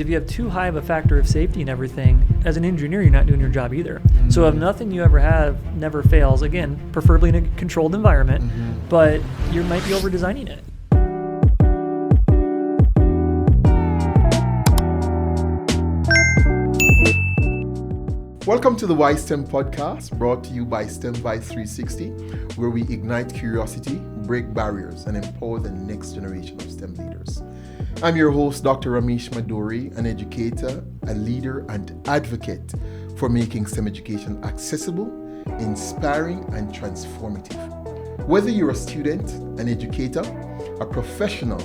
If you have too high of a factor of safety and everything, as an engineer, you're not doing your job either. Mm-hmm. So if nothing you ever have never fails, again, preferably in a controlled environment, but you might be over-designing it. Welcome to the Why STEM podcast, brought to you by STEM Vice 360, where we ignite curiosity, break barriers, and empower the next generation of STEM leaders. I'm your host, Dr. Rameesh Madourie, an educator, a leader, and advocate for making STEM education accessible, inspiring, and transformative. Whether you're a student, an educator, a professional,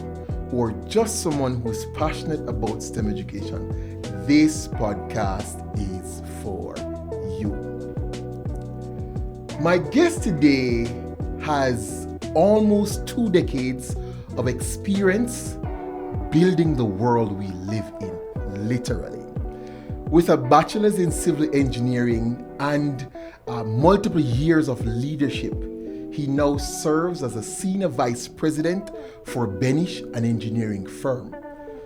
or just someone who's passionate about STEM education, this podcast is for you. My guest today has almost 2 decades of experience building the world we live in, literally. With a bachelor's in civil engineering and multiple years of leadership, he now serves as a senior vice president for Benesch, an engineering firm.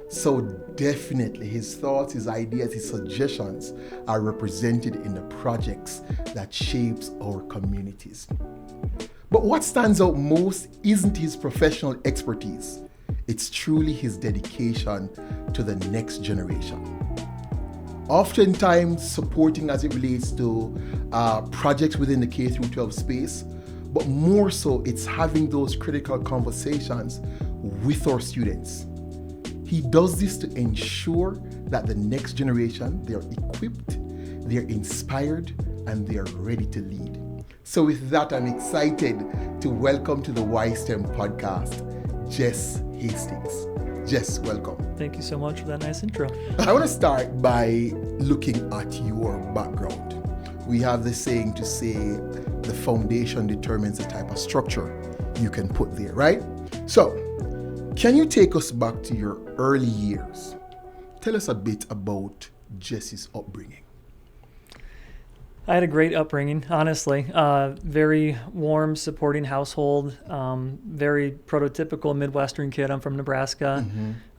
So definitely his thoughts, his ideas, his suggestions are represented in the projects that shapes our communities. But what stands out most isn't his professional expertise. It's truly his dedication to the next generation. Oftentimes supporting as it relates to projects within the K-12 space, but more so it's having those critical conversations with our students. He does this to ensure that the next generation, they're equipped, they're inspired, and they're ready to lead. So with that, I'm excited to welcome to the Why STEM podcast, Jess Hastings. Jess, welcome. Thank you so much for that nice intro. I want to start by looking at your background. We have this saying to say the foundation determines the type of structure you can put there, right? So, can you take us back to your early years? Tell us a bit about Jess's upbringing. I had a great upbringing, honestly. Very warm, supporting household. Very prototypical Midwestern kid. I'm from Nebraska.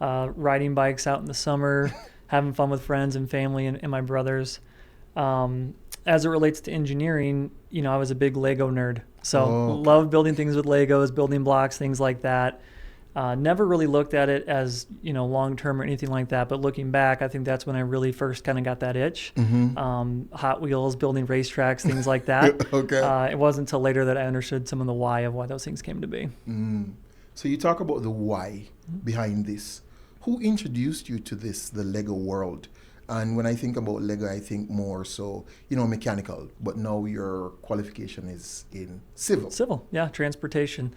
Riding bikes out in the summer, having fun with friends and family and my brothers. As it relates to engineering, I was a big Lego nerd. So love building things with Legos, building blocks, things like that. Never really looked at it as, long-term or anything like that. But looking back, I think that's when I really first kind of got that itch. Hot Wheels, building racetracks, things like that. Okay. It wasn't until later that I understood some of the why of why those things came to be. So you talk about the why behind this. Who introduced you to the Lego world? And when I think about Lego, I think more so, mechanical. But now your qualification is in civil. Civil, yeah, transportation.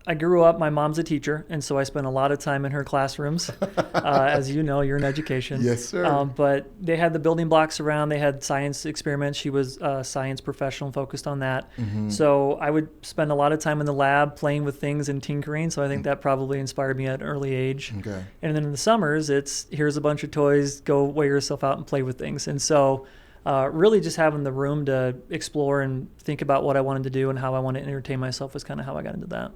I grew up, my mom's a teacher, and so I spent a lot of time in her classrooms. As you know, you're in education. Yes, sir. But they had the building blocks around. They had science experiments. She was a science professional focused on that. So I would spend a lot of time in the lab playing with things and tinkering. So I think that probably inspired me at an early age. Okay. And then in the summers, it's here's a bunch of toys, go wear yourself out and play with things. And so really just having the room to explore and think about what I wanted to do and how I wanted to entertain myself was kind of how I got into that.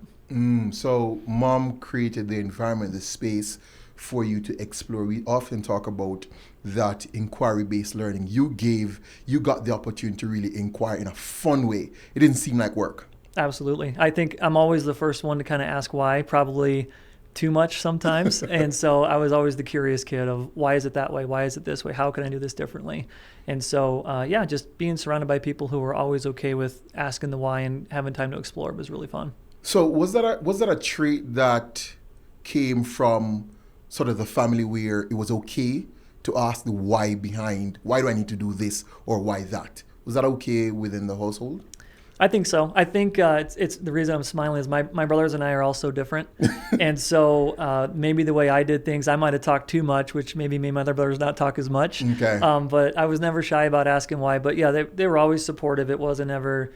So mom created the environment, the space for you to explore. We often talk about that inquiry-based learning. You got the opportunity to really inquire in a fun way. It didn't seem like work. Absolutely. I think I'm always the first one to kind of ask why, probably too much sometimes. And so I was always the curious kid of why is it that way? Why is it this way? How can I do this differently? And so, just being surrounded by people who were always okay with asking the why and having time to explore was really fun. So was that a trait that came from sort of the family where it was okay to ask the why behind, why do I need to do this or why that? Was that okay within the household? I think so. I think it's the reason I'm smiling is my brothers and I are all so different. And so maybe the way I did things, I might have talked too much, which maybe made my other brothers not talk as much. Okay. But I was never shy about asking why. But yeah, they were always supportive. It wasn't ever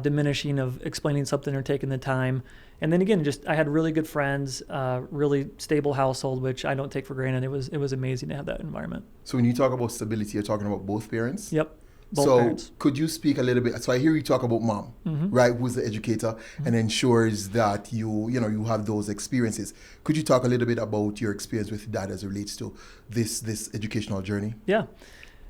diminishing of explaining something or taking the time. And then again, I had really good friends, really stable household, which I don't take for granted. It was amazing to have that environment. So when you talk about stability, you're talking about both parents? Yep. So parents. could you speak a little bit? So I hear you talk about mom, right, who's the educator and ensures that you have those experiences. Could you talk a little bit about your experience with dad as it relates to this educational journey? Yeah.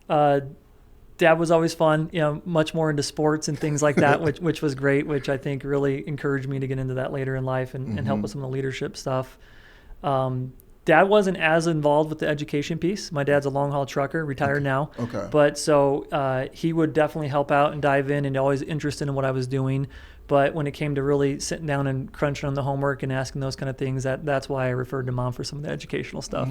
Dad was always fun, much more into sports and things like that, which was great, which I think really encouraged me to get into that later in life and help with some of the leadership stuff. Dad wasn't as involved with the education piece. My dad's a long haul trucker, retired now. Okay. But so he would definitely help out and dive in and always interested in what I was doing. But when it came to really sitting down and crunching on the homework and asking those kind of things, that's why I referred to mom for some of the educational stuff.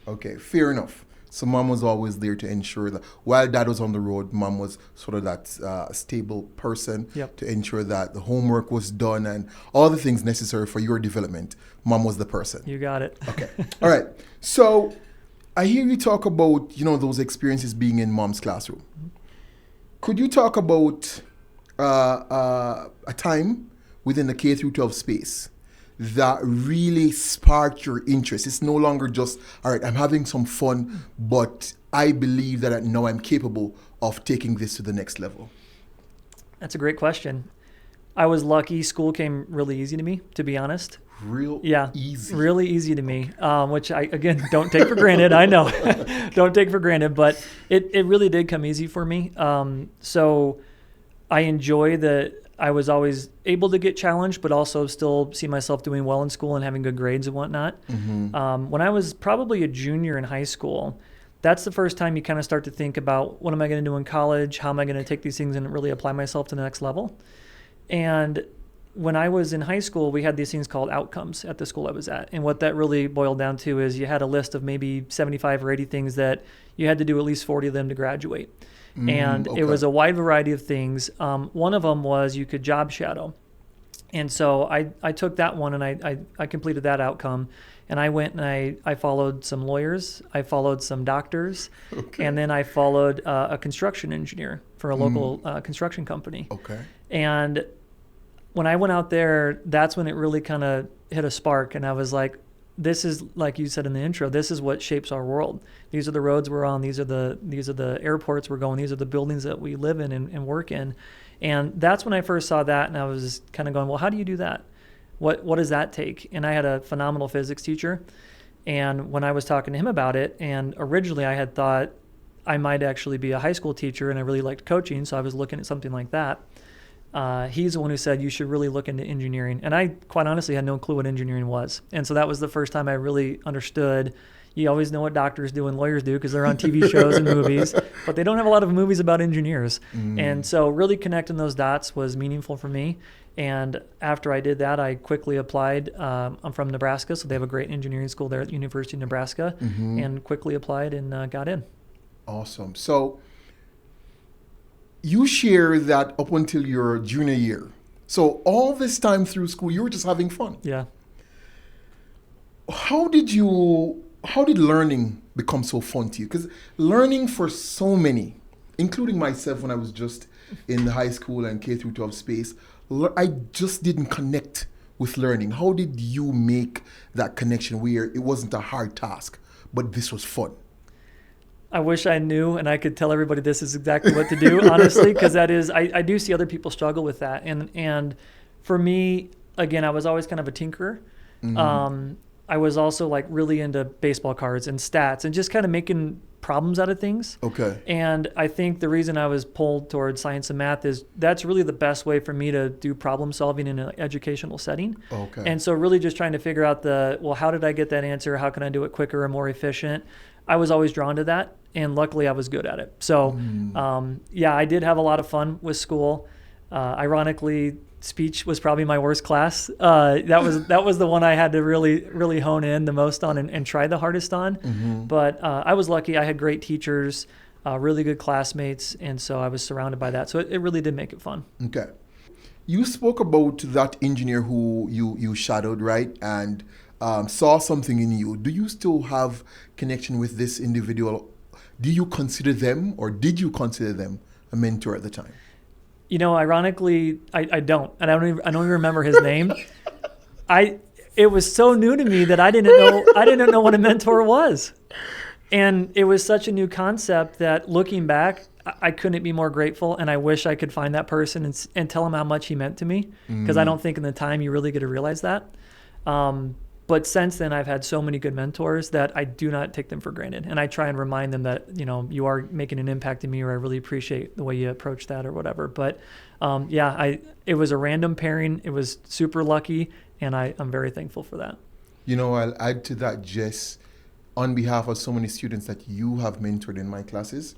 Okay, fair enough. So mom was always there to ensure that while dad was on the road, mom was sort of that stable person to ensure that the homework was done and all the things necessary for your development. Mom was the person. You got it. Okay. All right. So I hear you talk about, those experiences being in mom's classroom. Could you talk about a time within the K through 12 space that really sparked your interest? It's no longer just, all right, I'm having some fun, but I believe that now I'm capable of taking this to the next level. That's a great question. I was lucky. School came really easy to me, to be honest. Easy. Really easy to me, which I, again, don't take for granted. I know. Don't take for granted, but it really did come easy for me. So I enjoy that I was always able to get challenged, but also still see myself doing well in school and having good grades and whatnot. When I was probably a junior in high school, that's the first time you kind of start to think about what am I going to do in college? How am I going to take these things and really apply myself to the next level? And when I was in high school, we had these things called outcomes at the school I was at. And what that really boiled down to is you had a list of maybe 75 or 80 things that you had to do at least 40 of them to graduate. And it was a wide variety of things. One of them was you could job shadow. And so I took that one and I completed that outcome. And I went and I followed some lawyers. I followed some doctors. And then I followed a construction engineer for a local construction company. And when I went out there, that's when it really kind of hit a spark. And I was like, this is, like you said in the intro, this is what shapes our world. These are the roads we're on. These are the airports we're going. These are the buildings that we live in and work in. And that's when I first saw that. And I was kind of going, well, how do you do that? What does that take? And I had a phenomenal physics teacher. And when I was talking to him about it, and originally I had thought I might actually be a high school teacher and I really liked coaching. So I was looking at something like that. He's the one who said you should really look into engineering. And I quite honestly had no clue what engineering was. And so that was the first time I really understood. You always know what doctors do and lawyers do because they're on TV shows and movies, but they don't have a lot of movies about engineers. And so really connecting those dots was meaningful for me. And after I did that, I quickly applied. I'm from Nebraska, so they have a great engineering school there at the University of Nebraska, and quickly applied and got in. Awesome. So you share that up until your junior year. So all this time through school, you were just having fun. Yeah. How did learning become so fun to you? Because learning for so many, including myself when I was just in the high school and K through 12 space, I just didn't connect with learning. How did you make that connection where it wasn't a hard task, but this was fun? I wish I knew and I could tell everybody this is exactly what to do, honestly, because that is, I do see other people struggle with that. And for me, again, I was always kind of a tinkerer. I was also like really into baseball cards and stats and just kind of making problems out of things. And I think the reason I was pulled towards science and math is that's really the best way for me to do problem solving in an educational setting. And so really just trying to figure out how did I get that answer? How can I do it quicker and more efficient? I was always drawn to that, and luckily I was good at it. So, I did have a lot of fun with school. Ironically, speech was probably my worst class. That was the one I had to really hone in the most on and try the hardest on. But I was lucky. I had great teachers, really good classmates, and so I was surrounded by that. So it really did make it fun. Okay. You spoke about that engineer who you shadowed, right? And saw something in you. Do you still have connection with this individual? Do you consider them, or did you consider them a mentor at the time? Ironically, I don't, and I don't even remember his name. It was so new to me that I didn't know what a mentor was, and it was such a new concept that looking back, I couldn't be more grateful, and I wish I could find that person and tell him how much he meant to me, because I don't think in the time you really get to realize that. But since then, I've had so many good mentors that I do not take them for granted. And I try and remind them that, you are making an impact in me, or I really appreciate the way you approach that or whatever. But it was a random pairing. It was super lucky, and I'm very thankful for that. I'll add to that, Jess, on behalf of so many students that you have mentored in my classes.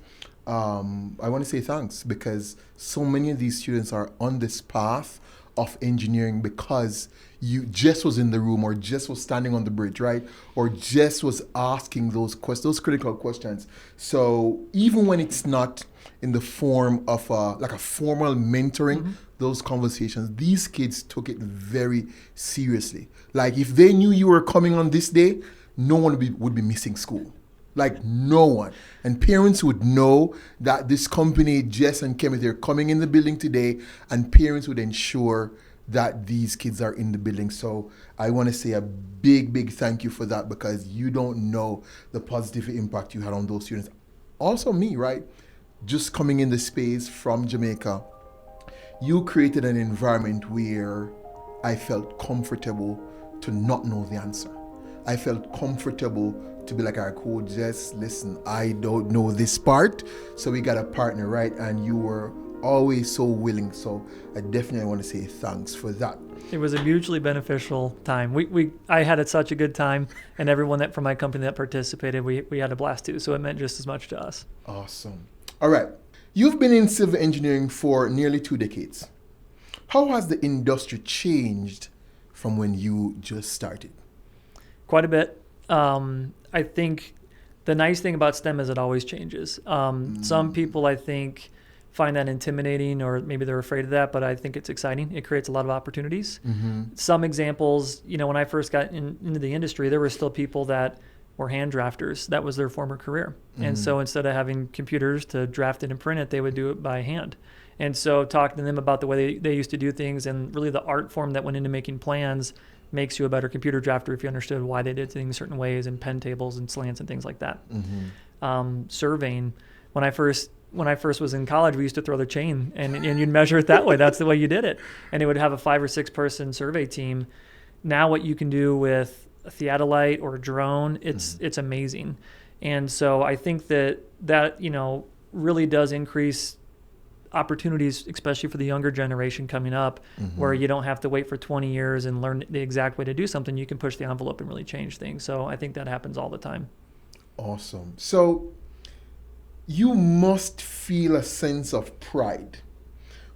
I want to say thanks, because so many of these students are on this path of engineering because Jess was in the room, or Jess was standing on the bridge, right? Or Jess was asking those critical questions. So even when it's not in the form of like a formal mentoring, those conversations, these kids took it very seriously. Like if they knew you were coming on this day, no one would be missing school. Like no one. And parents would know that this company, Jess and Kenneth, they're coming in the building today, and parents would ensure that these kids are in the building. So I want to say a big, big thank you for that, because you don't know the positive impact you had on those students. Also me, right? Just coming in the space from Jamaica, you created an environment where I felt comfortable to not know the answer. I felt comfortable to be like, all right, cool, Jess, listen, I don't know this part, so we got a partner, right? And you were always so willing. So I definitely want to say thanks for that. It was a mutually beneficial time. I had such a good time, and everyone from my company that participated, we had a blast too. So it meant just as much to us. Awesome. All right. You've been in civil engineering for nearly 2 decades. How has the industry changed from when you just started? Quite a bit. I think the nice thing about STEM is it always changes. Some people, I think, find that intimidating, or maybe they're afraid of that, but I think it's exciting. It creates a lot of opportunities. Some examples, when I first got into the industry, there were still people that were hand drafters. That was their former career. And so instead of having computers to draft it and print it, they would do it by hand. And so talking to them about the way they used to do things, and really the art form that went into making plans, makes you a better computer drafter if you understood why they did things certain ways, and pen tables and slants and things like that. Surveying, when I first was in college, we used to throw the chain and you'd measure it that way. That's the way you did it. And it would have a 5 or 6 person survey team. Now what you can do with a theodolite or a drone, it's amazing. And so I think that really does increase opportunities, especially for the younger generation coming up, where you don't have to wait for 20 years and learn the exact way to do something. You can push the envelope and really change things. So I think that happens all the time. Awesome. So you must feel a sense of pride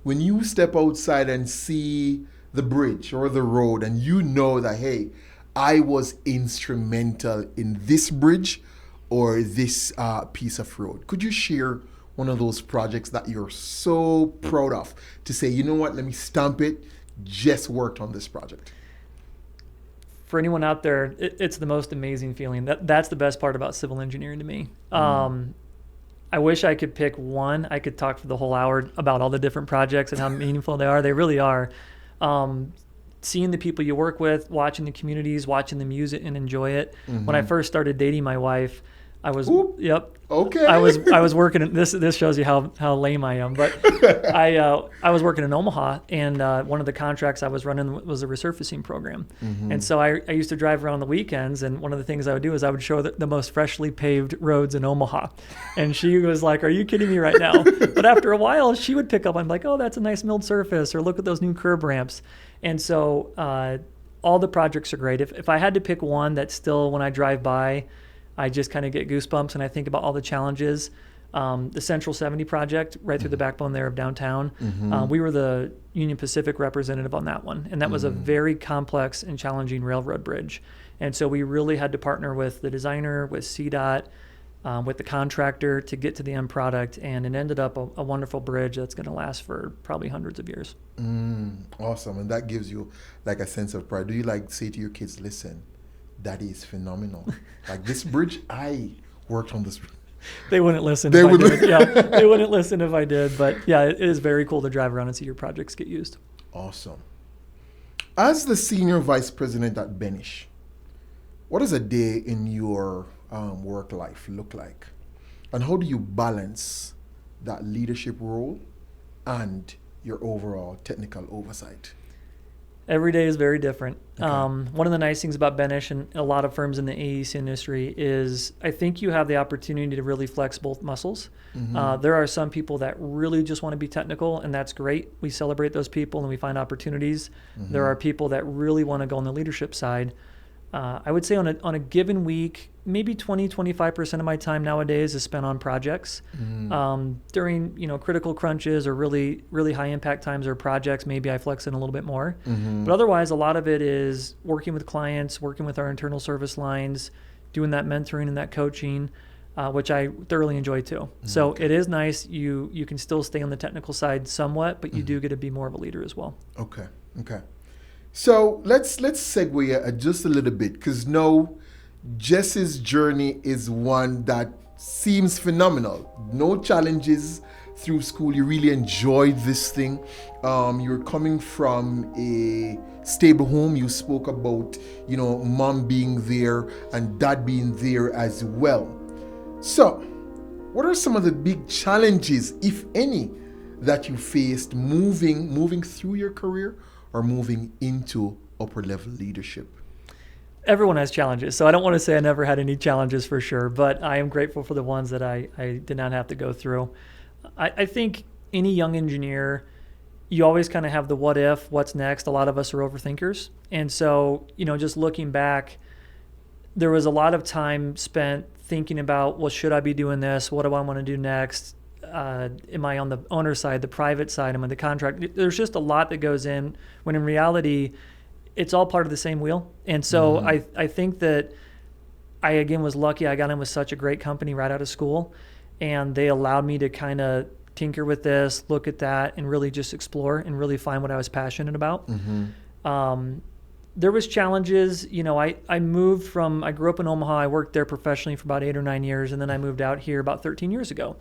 when you step outside and see the bridge or the road, and you know that, hey, I was instrumental in this bridge or this piece of road. Could you share one of those projects that you're so proud of to say, you know what, let me stamp it, just worked on this project? For anyone out there, it's the most amazing feeling. That's the best part about civil engineering to me. I wish I could pick one. I could talk for the whole hour about all the different projects and how meaningful they are. They really are. Seeing the people you work with, watching the communities, watching them use it and enjoy it. When I first started dating my wife, I was okay. I was working in, this shows you how lame I am, but I was working in Omaha, and one of the contracts I was running was a resurfacing program. And so I used to drive around the weekends, and one of the things I would do is I would show the most freshly paved roads in Omaha. And she was like, "Are you kidding me right now?" But after a while, she would pick up on like, "Oh, that's a nice milled surface," or "Look at those new curb ramps." And so all the projects are great. If I had to pick one that still, when I drive by, I just kind of get goosebumps and I think about all the challenges. The Central 70 project right through the backbone there of downtown. We were the Union Pacific representative on that one. And that was a very complex and challenging railroad bridge. And so we really had to partner with the designer, with CDOT, with the contractor to get to the end product. And it ended up a wonderful bridge that's going to last for probably hundreds of years. Awesome. And that gives you like a sense of pride. Do you like say to your kids, listen, that is phenomenal. Like this bridge, I worked on this. They wouldn't listen. They wouldn't listen if I did. But yeah, it is very cool to drive around and see your projects get used. Awesome. As the senior vice president at Benesch, what does a day in your work life look like? And how do you balance that leadership role and your overall technical oversight? Every day is very different. Okay. One of the nice things about Benesch and a lot of firms in the AEC industry is I think you have the opportunity to really flex both muscles. There are some people that really just want to be technical, and that's great. We celebrate those people and we find opportunities. There are people that really want to go on the leadership side. I would say on a given week, maybe 20-25% of my time nowadays is spent on projects. During critical crunches or really really high impact times or projects, maybe I flex in a little bit more. But otherwise, a lot of it is working with clients, working with our internal service lines, doing that mentoring and that coaching, which I thoroughly enjoy too. So it is nice. You can still stay on the technical side somewhat, but you do get to be more of a leader as well. Okay. So let's segue just a little bit, because now Jess's journey is one that seems phenomenal. No challenges through school. You really enjoyed this thing. You're coming from a stable home. You spoke about, mom being there and dad being there as well. So what are some of the big challenges, if any, that you faced moving through your career or moving into upper level leadership? Everyone has challenges, so I don't want to say I never had any challenges for sure, but I am grateful for the ones that I did not have to go through. I think any young engineer, you always kind of have the what if, what's next. A lot of us are overthinkers. And so, just looking back, there was a lot of time spent thinking about, well, should I be doing this? What do I want to do next? Am I on the owner side, the private side? Am I the contract? There's just a lot that goes in, when in reality, it's all part of the same wheel. And so I think that I, again, was lucky. I got in with such a great company right out of school, and they allowed me to kind of tinker with this, look at that, and really just explore and really find what I was passionate about. There was challenges. I grew up in Omaha. I worked there professionally for about 8 or 9 years, and then I moved out here about 13 years ago.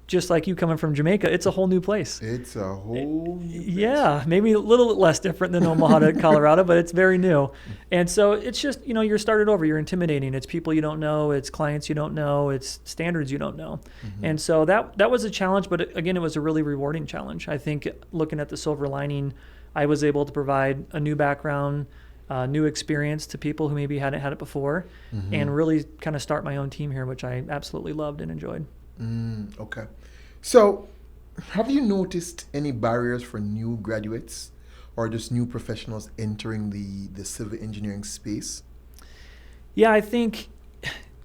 Just like you coming from Jamaica, it's a whole new place. It's a whole new place. Yeah, maybe a little less different than Omaha to Colorado, but it's very new. And so it's just, you're started over. You're intimidating. It's people you don't know. It's clients you don't know. It's standards you don't know. And so that was a challenge, but again, it was a really rewarding challenge. I think looking at the silver lining, I was able to provide a new background, new experience to people who maybe hadn't had it before, and really kind of start my own team here, which I absolutely loved and enjoyed. Okay. So have you noticed any barriers for new graduates or just new professionals entering the civil engineering space? Yeah, I think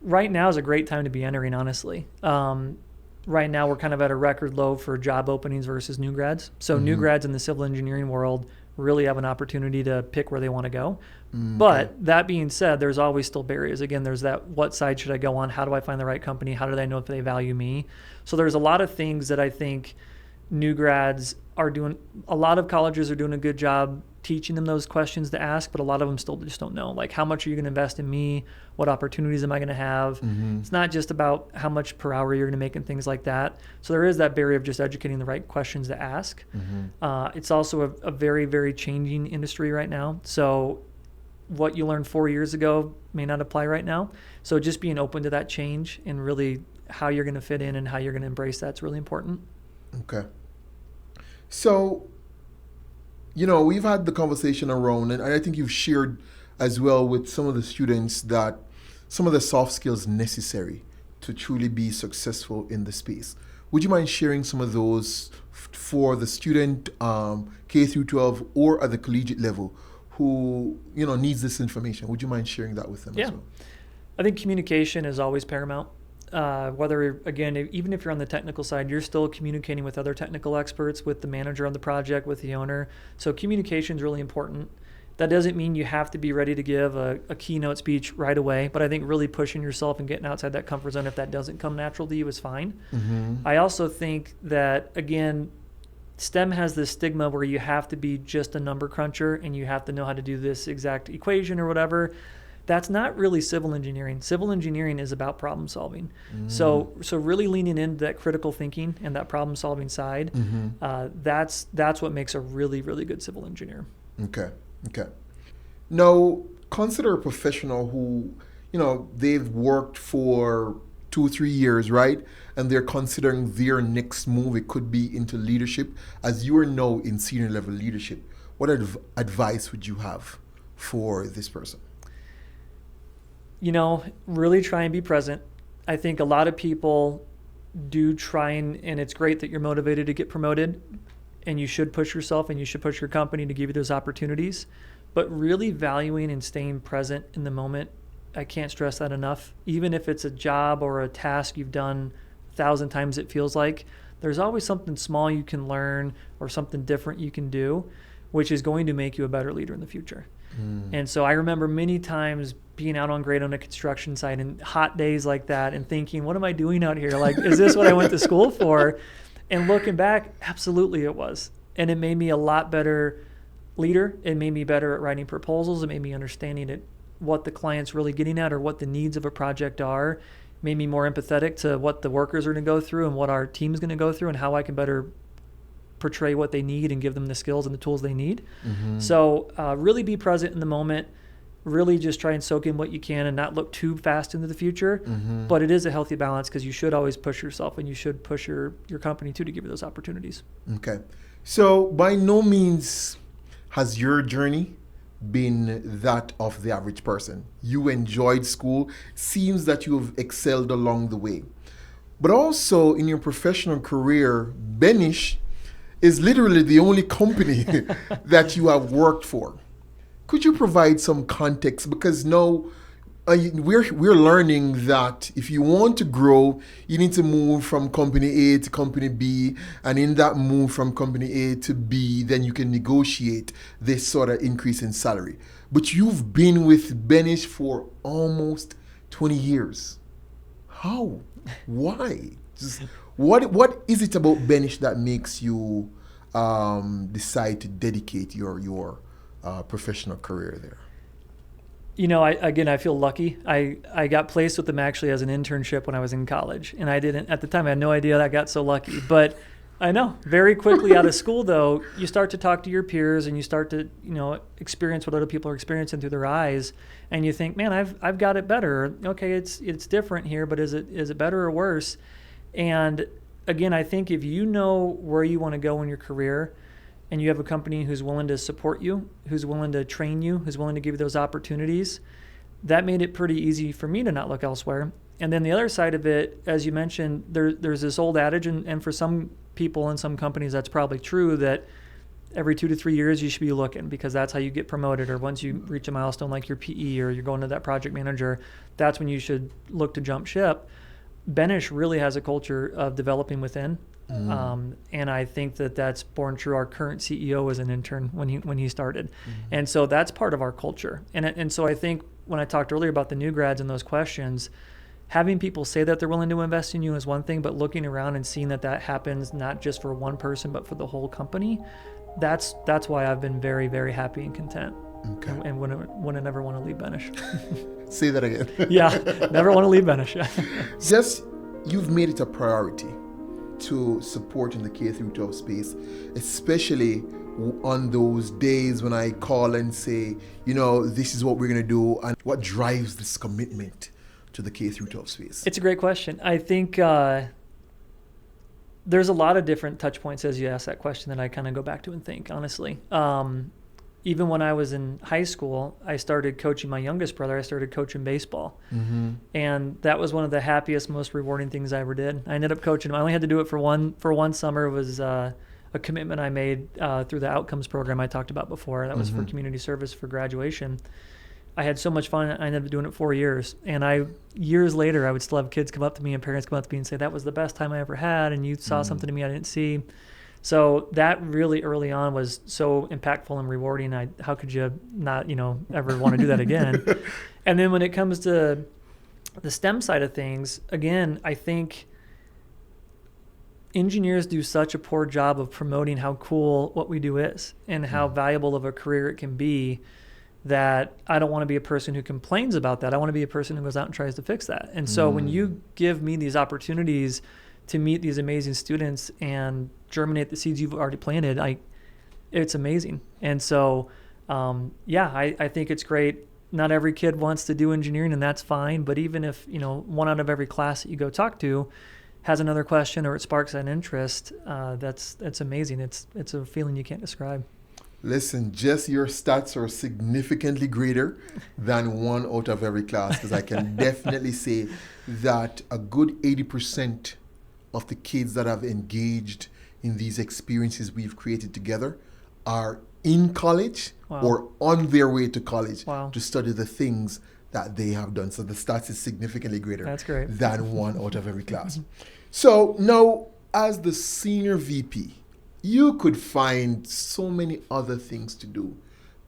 right now is a great time to be entering, honestly. Right now we're kind of at a record low for job openings versus new grads. So new grads in the civil engineering world really have an opportunity to pick where they want to go. But that being said, there's always still barriers. Again, there's that, what side should I go on? How do I find the right company? How do they know if they value me? So there's a lot of things that I think new grads are doing. A lot of colleges are doing a good job teaching them those questions to ask, but a lot of them still just don't know. Like, how much are you going to invest in me? What opportunities am I going to have? It's not just about how much per hour you're going to make and things like that. So there is that barrier of just educating the right questions to ask. It's also a very, very changing industry right now. So what you learned 4 years ago may not apply right now. So just being open to that change and really how you're going to fit in and how you're going to embrace that's really important. Okay. So, we've had the conversation around, and I think you've shared as well with some of the students that some of the soft skills necessary to truly be successful in the space. Would you mind sharing some of those for the student K through 12 or at the collegiate level who needs this information? Would you mind sharing that with them as well? I think communication is always paramount. Whether, again, even if you're on the technical side, you're still communicating with other technical experts, with the manager on the project, with the owner. So communication is really important. That doesn't mean you have to be ready to give a keynote speech right away, but I think really pushing yourself and getting outside that comfort zone, if that doesn't come natural to you, is fine. I also think that, again, STEM has this stigma where you have to be just a number cruncher and you have to know how to do this exact equation or whatever. That's not really civil engineering. Civil engineering is about problem solving. So really leaning into that critical thinking and that problem solving side, that's what makes a really, really good civil engineer. Okay. Now, consider a professional who, they've worked for 2-3 years, right? And they're considering their next move. It could be into leadership. As you are now in senior level leadership, what advice would you have for this person? Really try and be present. I think a lot of people do try and it's great that you're motivated to get promoted, and you should push yourself and you should push your company to give you those opportunities. But really valuing and staying present in the moment, I can't stress that enough. Even if it's a job or a task you've done 1,000 times, it feels like there's always something small you can learn or something different you can do, which is going to make you a better leader in the future. And so I remember many times being out on grade on a construction site and hot days like that and thinking, what am I doing out here? Like, is this what I went to school for? And looking back, absolutely it was. And it made me a lot better leader. It made me better at writing proposals. It made me understanding what the client's really getting at or what the needs of a project are. It made me more empathetic to what the workers are going to go through and what our team's going to go through and how I can better portray what they need and give them the skills and the tools they need. So really be present in the moment. Really just try and soak in what you can and not look too fast into the future. But it is a healthy balance because you should always push yourself and you should push your company too to give you those opportunities. Okay. So by no means has your journey been that of the average person. You enjoyed school. Seems that you've excelled along the way. But also in your professional career, Benesch is literally the only company that you have worked for. Could you provide some context? Because now we're learning that if you want to grow, you need to move from company A to company B, and in that move from company A to B, then you can negotiate this sort of increase in salary. But you've been with Benesch for almost 20 years. How? Why? What is it about Benesch that makes you decide to dedicate your professional career there? I feel lucky. I got placed with them actually as an internship when I was in college, and at the time I had no idea that I got so lucky. But I know very quickly out of school though, you start to talk to your peers and you start to experience what other people are experiencing through their eyes, and you think, man, I've got it better. Okay, it's different here, but is it better or worse? And again, I think if you know where you want to go in your career, and you have a company who's willing to support you, who's willing to train you, who's willing to give you those opportunities, that made it pretty easy for me to not look elsewhere. And then the other side of it, as you mentioned, there's this old adage, and for some people in some companies that's probably true, that every 2 to 3 years you should be looking, because that's how you get promoted, or once you reach a milestone like your PE or you're going to that project manager, that's when you should look to jump ship. Benesch really has a culture of developing within. And I think that's born true. Our current CEO was an intern when he started. And so that's part of our culture. And so I think when I talked earlier about the new grads and those questions, having people say that they're willing to invest in you is one thing, but looking around and seeing that happens not just for one person, but for the whole company, that's why I've been very, very happy and content. Okay. And wouldn't never want to leave Benesch. Say that again. Yeah, never want to leave Benesch. Jess, you've made it a priority to support in the K-12 space, especially on those days when I call and say, this is what we're going to do, and what drives this commitment to the K-12 space? It's a great question. I think there's a lot of different touch points as you ask that question that I kind of go back to and think, honestly. Even when I was in high school, I started coaching my youngest brother. I started coaching baseball. And that was one of the happiest, most rewarding things I ever did. I ended up coaching him. I only had to do it for one summer. It was a commitment I made through the outcomes program I talked about before. That was for community service for graduation. I had so much fun. I ended up doing it 4 years. And years later, I would still have kids come up to me and parents come up to me and say, that was the best time I ever had, and you saw something in me I didn't see. So that really early on was so impactful and rewarding. How could you not, ever want to do that again? And then when it comes to the STEM side of things, again, I think engineers do such a poor job of promoting how cool what we do is and how valuable of a career it can be, that I don't want to be a person who complains about that. I want to be a person who goes out and tries to fix that. And so when you give me these opportunities to meet these amazing students and germinate the seeds you've already planted, it's amazing. And so, I think it's great. not every kid wants to do engineering, and that's fine. But even if, one out of every class that you go talk to has another question or it sparks an interest, that's amazing. It's a feeling you can't describe. Listen, Jess, your stats are significantly greater than 1 out of every class, because I can definitely say that a good 80% of the kids that have engaged in these experiences we've created together are in college or on their way to college to study the things that they have done. So the stats is significantly greater That's great. than 1 out of every class. So now, as the senior VP, you could find so many other things to do,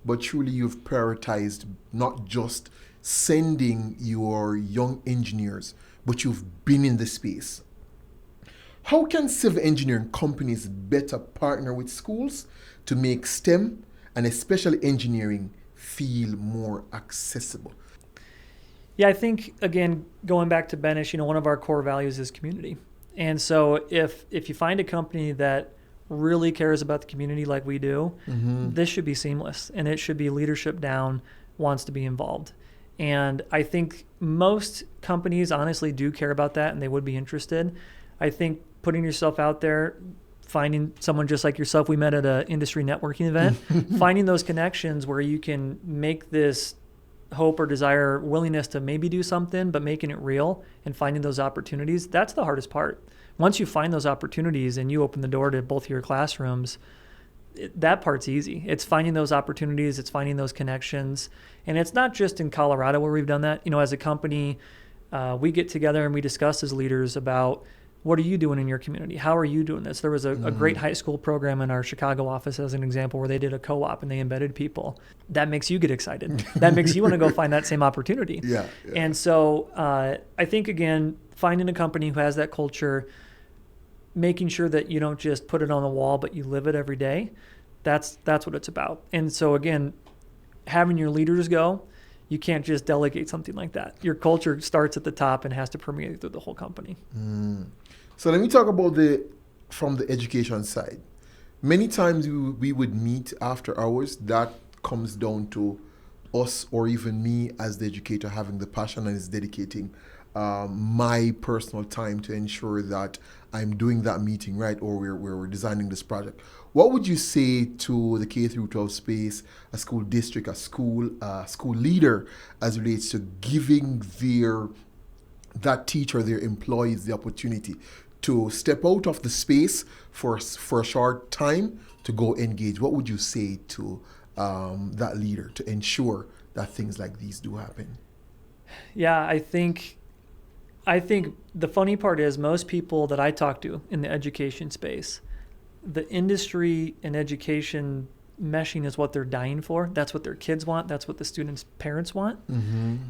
but truly you've prioritized not just sending your young engineers, but you've been in the space. How can civil engineering companies better partner with schools to make STEM and especially engineering feel more accessible? Yeah, I think, again, going back to Benesch, one of our core values is community. And so if you find a company that really cares about the community like we do, this should be seamless, and it should be leadership down, wants to be involved. And I think most companies honestly do care about that, and they would be interested. I think putting yourself out there, finding someone just like yourself, we met at an industry networking event, finding those connections where you can make this hope or desire, willingness to maybe do something, but making it real and finding those opportunities, that's the hardest part. Once you find those opportunities and you open the door to both of your classrooms, that part's easy. It's finding those opportunities, it's finding those connections. And it's not just in Colorado where we've done that. As a company, we get together and we discuss as leaders about, what are you doing in your community? How are you doing this? There was a great high school program in our Chicago office, as an example, where they did a co-op and they embedded people. That makes you get excited. That makes you want to go find that same opportunity. Yeah. And so I think, again, finding a company who has that culture, making sure that you don't just put it on the wall, but you live it every day, that's what it's about. And so, again, having your leaders go, you can't just delegate something like that. Your culture starts at the top and has to permeate through the whole company. So let me talk about from the education side. Many times we would meet after hours. That comes down to us, or even me as the educator, having the passion and is dedicating my personal time to ensure that I'm doing that meeting right, or we're designing this project. What would you say to the K through 12 space, a school district, a school leader, as relates to giving that teacher, their employees, the opportunity to step out of the space for a short time to go engage? What would you say to that leader to ensure that things like these do happen? Yeah, I think the funny part is, most people that I talk to in the education space, the industry and education meshing is what they're dying for. That's what their kids want. That's what the students' parents want.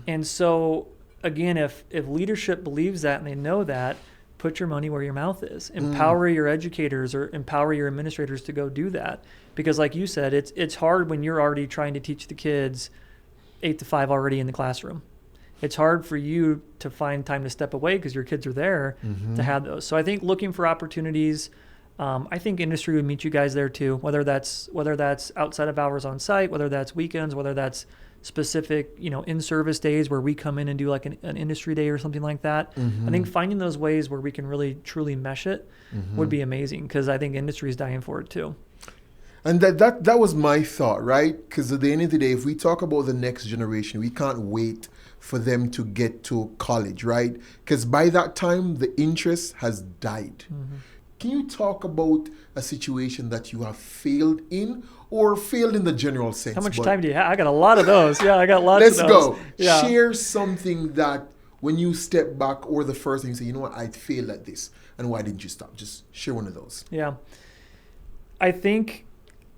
And so, again, if leadership believes that and they know that, put your money where your mouth is. Empower your educators or empower your administrators to go do that. Because like you said, it's hard when you're already trying to teach the kids 8 to 5 already in the classroom. It's hard for you to find time to step away because your kids are there to have those. So I think looking for opportunities, I think industry would meet you guys there too, whether that's outside of hours on site, whether that's weekends, whether that's specific, in-service days where we come in and do like an industry day or something like that. I think finding those ways where we can really truly mesh it would be amazing, because I think industry is dying for it too. And that was my thought, right? Because at the end of the day, if we talk about the next generation, we can't wait for them to get to college, right? Because by that time, the interest has died. Can you talk about a situation that you have failed in, or failed in the general sense? How much time do you have? I got a lot of those. Yeah, I got lots of those. Let's go. Yeah. Share something that when you step back, or the first thing you say, you know what, I failed at this, and why didn't you stop? Just share one of those. Yeah. I think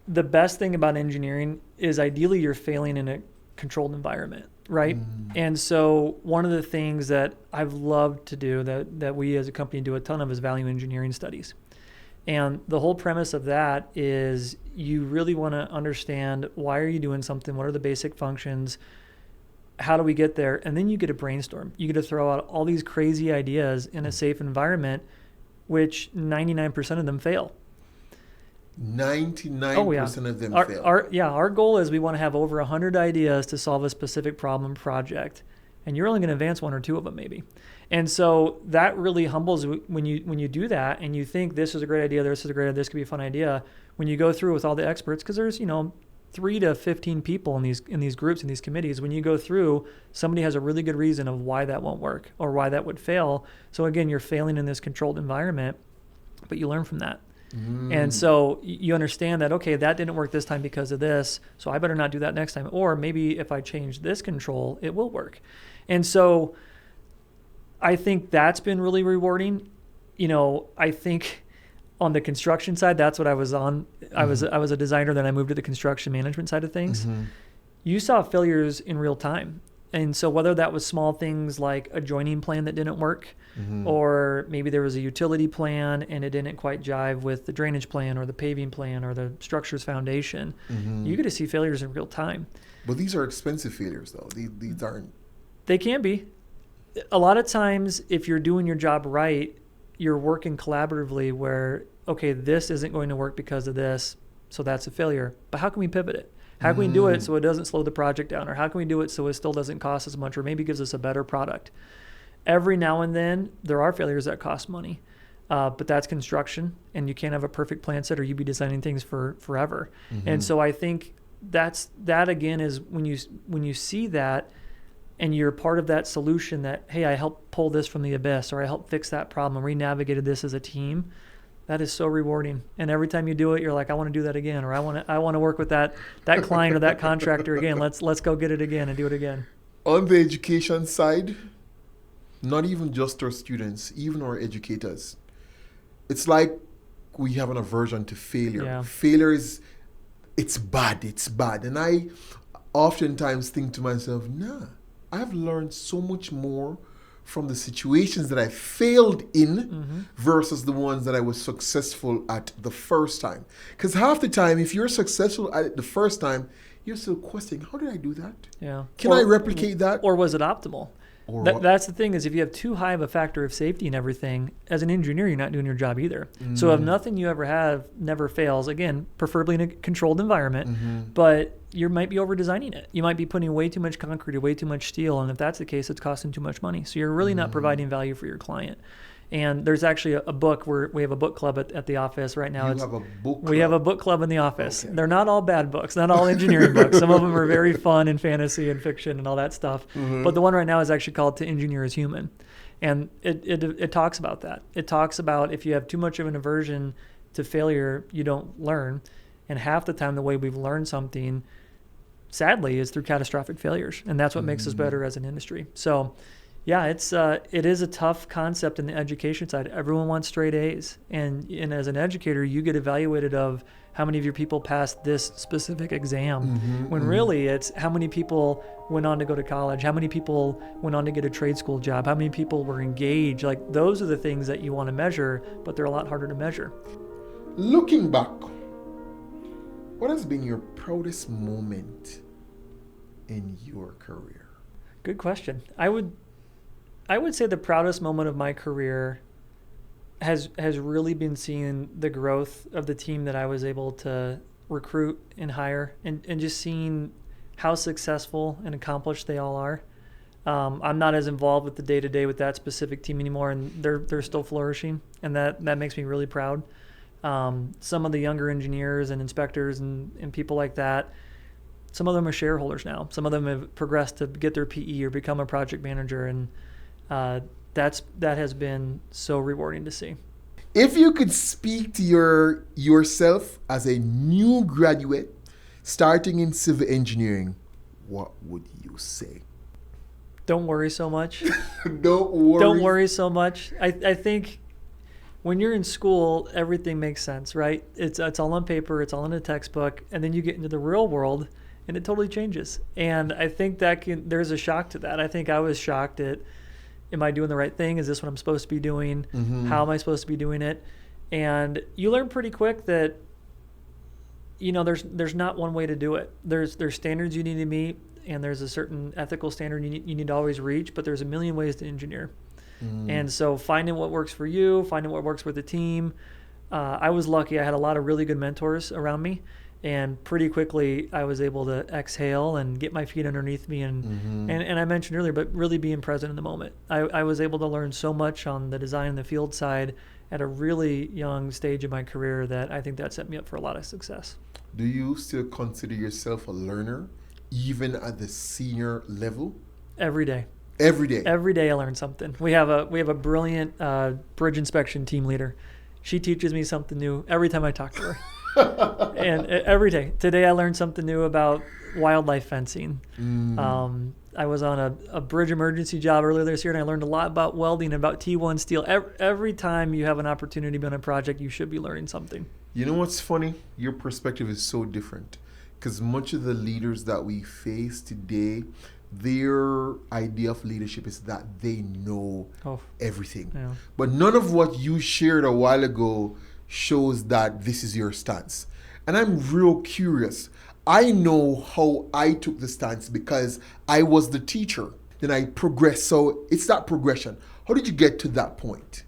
the best thing about engineering is ideally you're failing in a controlled environment, right? And so one of the things that I've loved to do, that we as a company do a ton of, is value engineering studies. And the whole premise of that is you really want to understand, why are you doing something? What are the basic functions? How do we get there? And then you get to brainstorm. You get to throw out all these crazy ideas in a safe environment, which 99% of them fail. 99% of them fail. Our goal is we want to have over 100 ideas to solve a specific problem project, and you're only going to advance one or two of them maybe. And so that really humbles when you do that and you think this is a great idea, this is a great idea, this could be a fun idea. When you go through with all the experts, because there's 3 to 15 people in these groups, in these committees, when you go through, somebody has a really good reason of why that won't work or why that would fail. So again, you're failing in this controlled environment, but you learn from that. And so you understand that, okay, that didn't work this time because of this, so I better not do that next time. Or maybe if I change this control, it will work. And so I think that's been really rewarding. I think on the construction side, that's what I was on. I was a designer, then I moved to the construction management side of things. You saw failures in real time. And so whether that was small things like a joining plan that didn't work, or maybe there was a utility plan and it didn't quite jive with the drainage plan or the paving plan or the structure's foundation, you get to see failures in real time. But these are expensive failures, though. These aren't. They can be. A lot of times, if you're doing your job right, you're working collaboratively where, okay, this isn't going to work because of this, so that's a failure. But how can we pivot it? How can we do it so it doesn't slow the project down? Or how can we do it so it still doesn't cost as much or maybe gives us a better product? Every now and then, there are failures that cost money. But that's construction, and you can't have a perfect plan set or you'd be designing things for forever. And so I think that again is when you see that and you're part of that solution that, hey, I helped pull this from the abyss or I helped fix that problem and re-navigated this as a team. That is so rewarding. And every time you do it, you're like, I want to do that again, or I want to work with that client or that contractor again. Let's go get it again and do it again. On the education side, not even just our students, even our educators, it's like we have an aversion to failure. Yeah. Failure it's bad. And I oftentimes think to myself, nah, I've learned so much more from the situations that I failed in versus the ones that I was successful at the first time. Because half the time, if you're successful at it the first time, you're still questioning, how did I do that? Yeah. Can I replicate that? Or was it optimal? That's the thing is if you have too high of a factor of safety and everything, as an engineer, you're not doing your job either. So if nothing you ever have never fails, again, preferably in a controlled environment, but you might be over-designing it. You might be putting way too much concrete or way too much steel, and if that's the case, it's costing too much money. So you're really not providing value for your client. And there's actually a book where we have a book club at the office right now. You have a book club? We have a book club in the office. Okay. They're not all bad books, not all engineering books. Some of them are very fun and fantasy and fiction and all that stuff. But the one right now is actually called To Engineer is Human. And it talks about that. It talks about if you have too much of an aversion to failure, you don't learn. And half the time the way we've learned something, sadly, is through catastrophic failures. And that's what makes us better as an industry. So yeah, it is a tough concept in the education side. Everyone wants straight A's. And as an educator, you get evaluated of how many of your people passed this specific exam, when really it's how many people went on to go to college, how many people went on to get a trade school job, how many people were engaged. Like those are the things that you want to measure, but they're a lot harder to measure. Looking back, what has been your proudest moment in your career? Good question. I would say the proudest moment of my career has really been seeing the growth of the team that I was able to recruit and hire, and just seeing how successful and accomplished they all are. I'm not as involved with the day-to-day with that specific team anymore, and they're still flourishing, and that makes me really proud. Some of the younger engineers and inspectors and people like that, some of them are shareholders now. Some of them have progressed to get their PE or become a project manager, and that has been so rewarding to see. If you could speak to yourself as a new graduate starting in civil engineering, what would you say? Don't worry so much. Don't worry so much. I think when you're in school, everything makes sense, right? It's all on paper, it's all in a textbook, and then you get into the real world and it totally changes. And I think there's a shock to that. I think I was shocked at, am I doing the right thing? Is this what I'm supposed to be doing? How am I supposed to be doing it? And you learn pretty quick that, there's not one way to do it. There's standards you need to meet, and there's a certain ethical standard you need to always reach, but there's a million ways to engineer. And so finding what works for you, finding what works with the team, I was lucky. I had a lot of really good mentors around me. And pretty quickly, I was able to exhale and get my feet underneath me. And I mentioned earlier, but really being present in the moment. I was able to learn so much on the design and the field side at a really young stage of my career that I think that set me up for a lot of success. Do you still consider yourself a learner, even at the senior level? Every day. Every day? Every day I learn something. We have a brilliant bridge inspection team leader. She teaches me something new every time I talk to her. And every day. Today I learned something new about wildlife fencing. I was on a bridge emergency job earlier this year, and I learned a lot about welding and about T1 steel. Every time you have an opportunity to be on a project, you should be learning something. You know what's funny? Your perspective is so different, because much of the leaders that we face today, their idea of leadership is that they know everything. Yeah. But none of what you shared a while ago shows that this is your stance. And I'm real curious. I know how I took the stance because I was the teacher. Then I progressed. So it's that progression. How did you get to that point?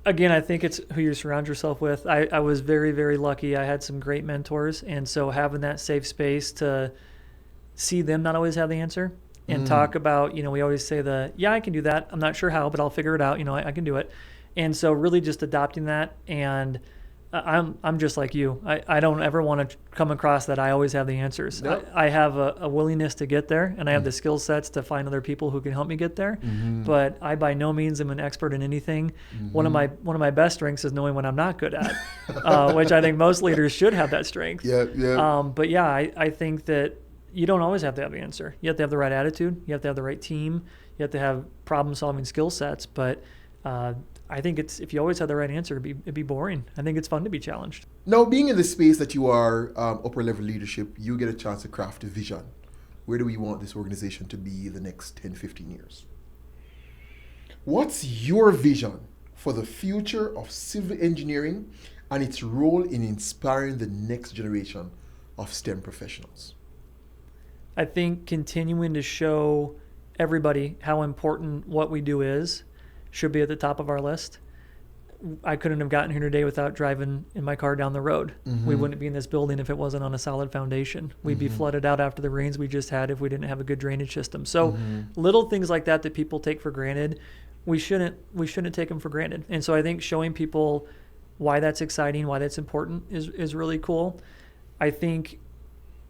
Again, I think it's who you surround yourself with. I was very, very lucky. I had some great mentors. And so having that safe space to see them not always have the answer and talk about, we always say I can do that. I'm not sure how, but I'll figure it out. I can do it. And so really just adopting that. And I'm just like you. I don't ever want to come across that I always have the answers. Nope. I have a willingness to get there, and I have the skill sets to find other people who can help me get there. But I by no means am an expert in anything. One of my best strengths is knowing what I'm not good at, which I think most leaders should have that strength. But yeah, I think that you don't always have to have the answer. You have to have the right attitude. You have to have the right team. You have to have problem-solving skill sets. But I think if you always had the right answer, it'd be boring. I think it's fun to be challenged. Now, being in the space that you are, upper-level leadership, you get a chance to craft a vision. Where do we want this organization to be the next 10, 15 years? What's your vision for the future of civil engineering and its role in inspiring the next generation of STEM professionals? I think continuing to show everybody how important what we do is should be at the top of our list. I couldn't have gotten here today without driving in my car down the road. We wouldn't be in this building if it wasn't on a solid foundation. We'd be flooded out after the rains we just had if we didn't have a good drainage system. So little things like that people take for granted, we shouldn't take them for granted. And so I think showing people why that's exciting, why that's important is really cool. I think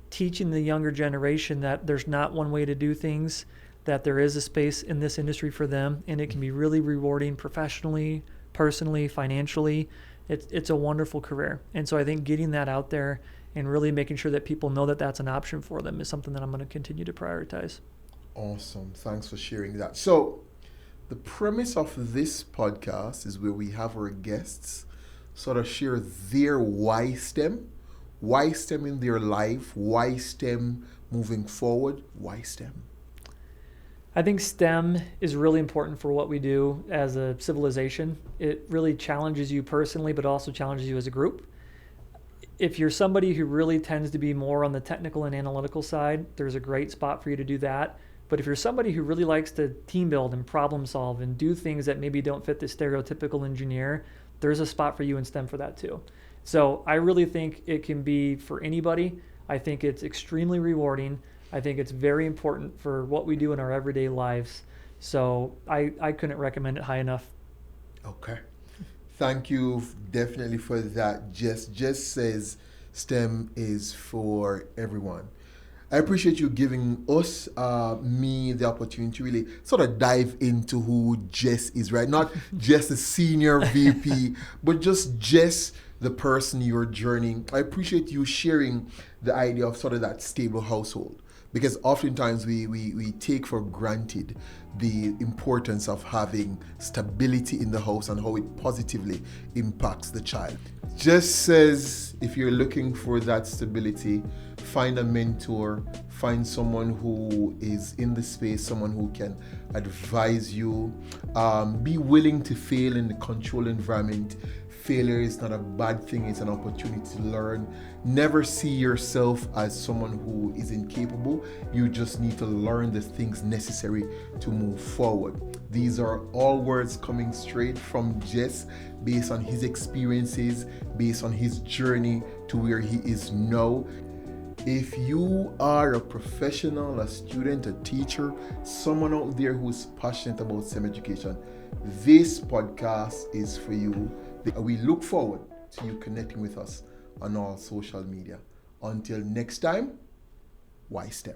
teaching the younger generation that there's not one way to do things, that there is a space in this industry for them, and it can be really rewarding professionally, personally, financially. It's a wonderful career. And so I think getting that out there and really making sure that people know that that's an option for them is something that I'm going to continue to prioritize. Awesome. Thanks for sharing that. So the premise of this podcast is where we have our guests sort of share their why STEM in their life, why STEM moving forward, why STEM. I think STEM is really important for what we do as a civilization. It really challenges you personally, but also challenges you as a group. If you're somebody who really tends to be more on the technical and analytical side, there's a great spot for you to do that. But if you're somebody who really likes to team build and problem solve and do things that maybe don't fit the stereotypical engineer, there's a spot for you in STEM for that too. So I really think it can be for anybody. I think it's extremely rewarding. I think it's very important for what we do in our everyday lives. So I couldn't recommend it high enough. Okay. Thank you definitely for that. Jess says STEM is for everyone. I appreciate you giving us, me, the opportunity to really sort of dive into who Jess is, right? Not just a senior VP, but just Jess, the person you're journeying. I appreciate you sharing the idea of sort of that stable household. Because oftentimes we take for granted the importance of having stability in the house and how it positively impacts the child. Just says if you're looking for that stability, find a mentor, find someone who is in the space, someone who can advise you. Be willing to fail in the controlled environment. Failure is not a bad thing, it's an opportunity to learn. Never see yourself as someone who is incapable. You just need to learn the things necessary to move forward. These are all words coming straight from Jess based on his experiences, based on his journey to where he is now. If you are a professional, a student, a teacher, someone out there who's passionate about STEM education, this podcast is for you. We look forward to you connecting with us on all social media. Until next time, why STEM?